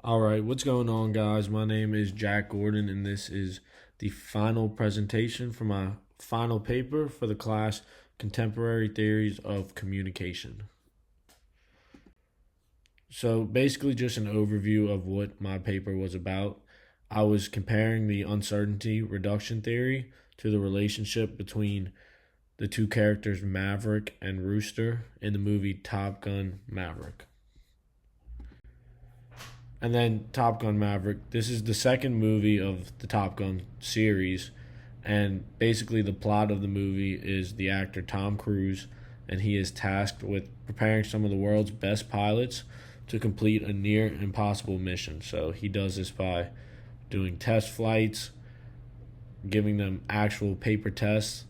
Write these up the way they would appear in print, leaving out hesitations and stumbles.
All right, what's going on, guys? My name is Jack Gordon, and this is the final presentation for my final paper for the class Contemporary Theories of Communication. So, basically, just an overview of what my paper was about. I was comparing the uncertainty reduction theory to the relationship between the two characters, Maverick and Rooster, in the movie Top Gun Maverick. And then Top Gun Maverick. This is the second movie of the Top Gun series. And basically, the plot of the movie is the actor Tom Cruise, and he is tasked with preparing some of the world's best pilots to complete a near impossible mission. So he does this by doing test flights, giving them actual paper tests,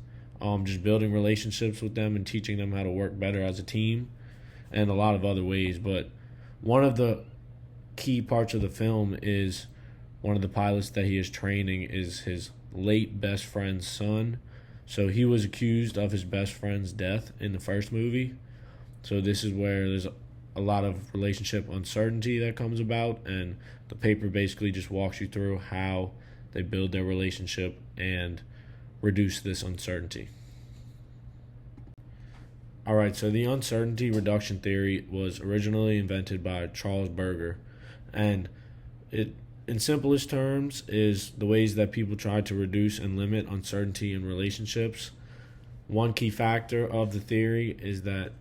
just building relationships with them and teaching them how to work better as a team, and a lot of other ways. But one of the key parts of the film is one of the pilots that he is training is his late best friend's son. So he was accused of his best friend's death in the first movie. So this is where there's a lot of relationship uncertainty that comes about, and the paper basically just walks you through how they build their relationship and reduce this uncertainty. All right, so the uncertainty reduction theory was originally invented by Charles Berger, and it, in simplest terms, is the ways that people try to reduce and limit uncertainty in relationships. One key factor of the theory is that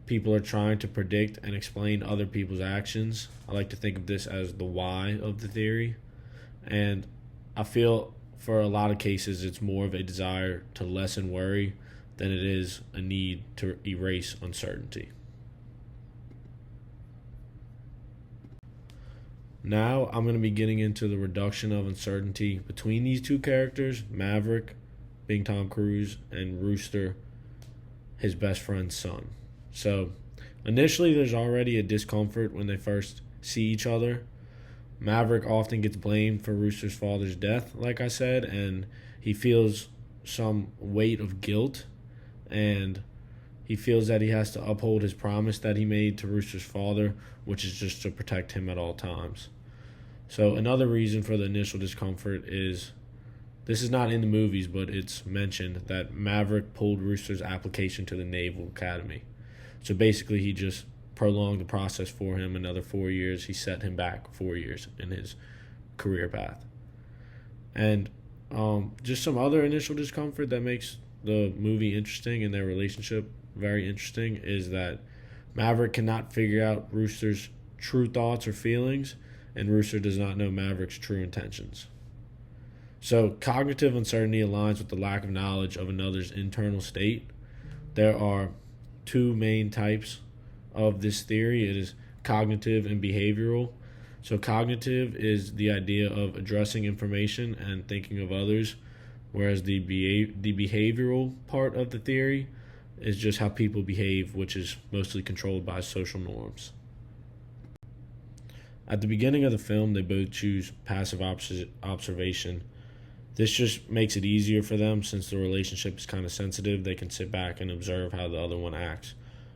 people are trying to predict and explain other people's actions. I like to think of this as the why of the theory. And I feel for a lot of cases it's more of a desire to lessen worry than it is a need to erase uncertainty. Now I'm going to be getting into the reduction of uncertainty between these two characters, Maverick being Tom Cruise and Rooster, his best friend's son. So initially there's already a discomfort when they first see each other. Maverick often gets blamed for Rooster's father's death, like I said, and he feels some weight of guilt, and he feels that he has to uphold his promise that he made to Rooster's father, which is just to protect him at all times. So another reason for the initial discomfort is, this is not in the movies, but it's mentioned that Maverick pulled Rooster's application to the Naval Academy. So basically he just prolonged the process for him another 4 years. He set him back 4 years in his career path. And just some other initial discomfort that makes the movie interesting and their relationship very interesting is that Maverick cannot figure out Rooster's true thoughts or feelings, and Rooster does not know Maverick's true intentions. So cognitive uncertainty aligns with the lack of knowledge of another's internal state. There are two main types of this theory. It is cognitive and behavioral. So cognitive is the idea of addressing information and thinking of others, whereas the behavioral part of the theory is just how people behave, which is mostly controlled by social norms. At the beginning of the film, they both choose passive observation. This just makes it easier for them since the relationship is kind of sensitive. They can sit back and observe how the other one acts.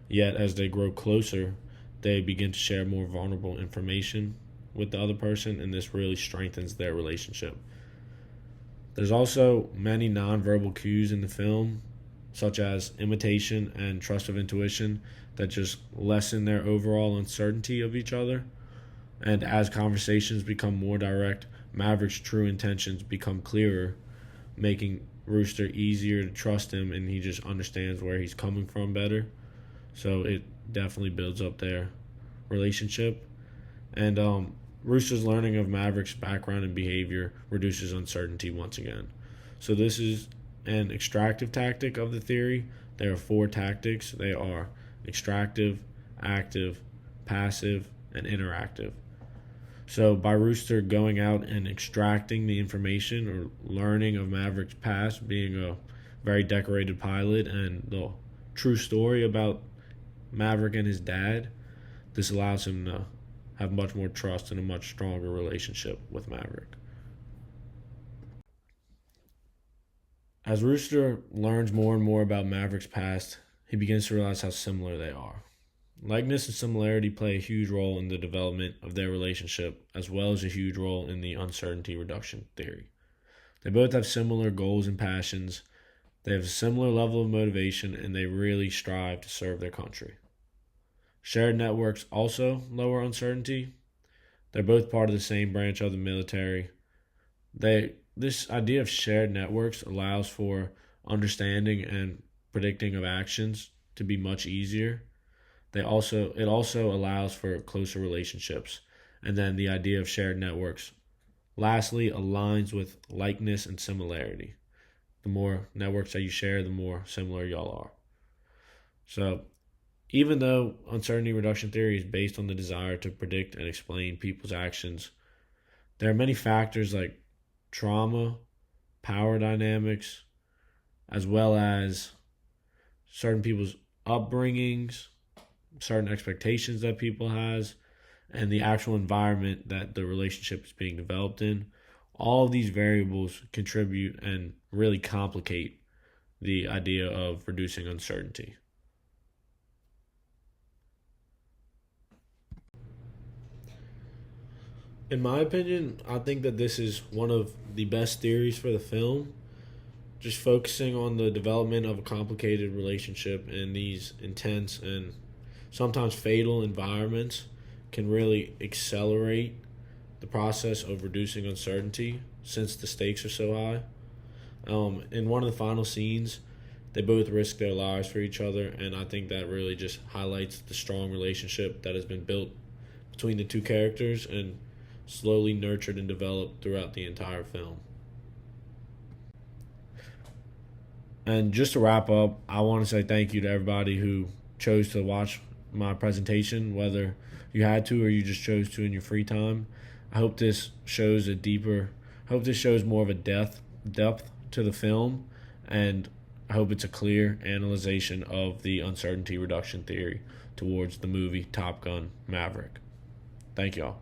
Yet, as they grow closer, they begin to share more vulnerable information with the other person, and this really strengthens their relationship. There's also many nonverbal cues in the film, such as imitation and trust of intuition, that just lessen their overall uncertainty of each other. And as conversations become more direct, Maverick's true intentions become clearer, making Rooster easier to trust him, and he just understands where he's coming from better. So it definitely builds up their relationship. And Rooster's learning of Maverick's background and behavior reduces uncertainty once again. So this is an extractive tactic of the theory. There are 4 tactics. They are extractive, active, passive, and interactive. So by Rooster going out and extracting the information or learning of Maverick's past, being a very decorated pilot, and the true story about Maverick and his dad, this allows him to have much more trust and a much stronger relationship with Maverick. As Rooster learns more and more about Maverick's past, he begins to realize how similar they are. Likeness and similarity play a huge role in the development of their relationship, as well as a huge role in the uncertainty reduction theory. They both have similar goals and passions, they have a similar level of motivation, and they really strive to serve their country. Shared networks also lower uncertainty. They're both part of the same branch of the military. This idea of shared networks allows for understanding and predicting of actions to be much easier. It also allows for closer relationships. And then the idea of shared networks lastly aligns with likeness and similarity. The more networks that you share, the more similar y'all are. So, even though uncertainty reduction theory is based on the desire to predict and explain people's actions, there are many factors like trauma, power dynamics, as well as certain people's upbringings, certain expectations that people has, and the actual environment that the relationship is being developed in. All of these variables contribute and really complicate the idea of reducing uncertainty. In my opinion, I think that this is one of the best theories for the film. Just focusing on the development of a complicated relationship in these intense and sometimes fatal environments can really accelerate the process of reducing uncertainty since the stakes are so high. In one of the final scenes, they both risk their lives for each other, and I think that really just highlights the strong relationship that has been built between the two characters and slowly nurtured and developed throughout the entire film. And just to wrap up, I want to say thank you to everybody who chose to watch my presentation, whether you had to or you just chose to in your free time. I hope this shows more of a depth to the film, and I hope it's a clear analyzation of the uncertainty reduction theory towards the movie Top Gun Maverick. Thank y'all.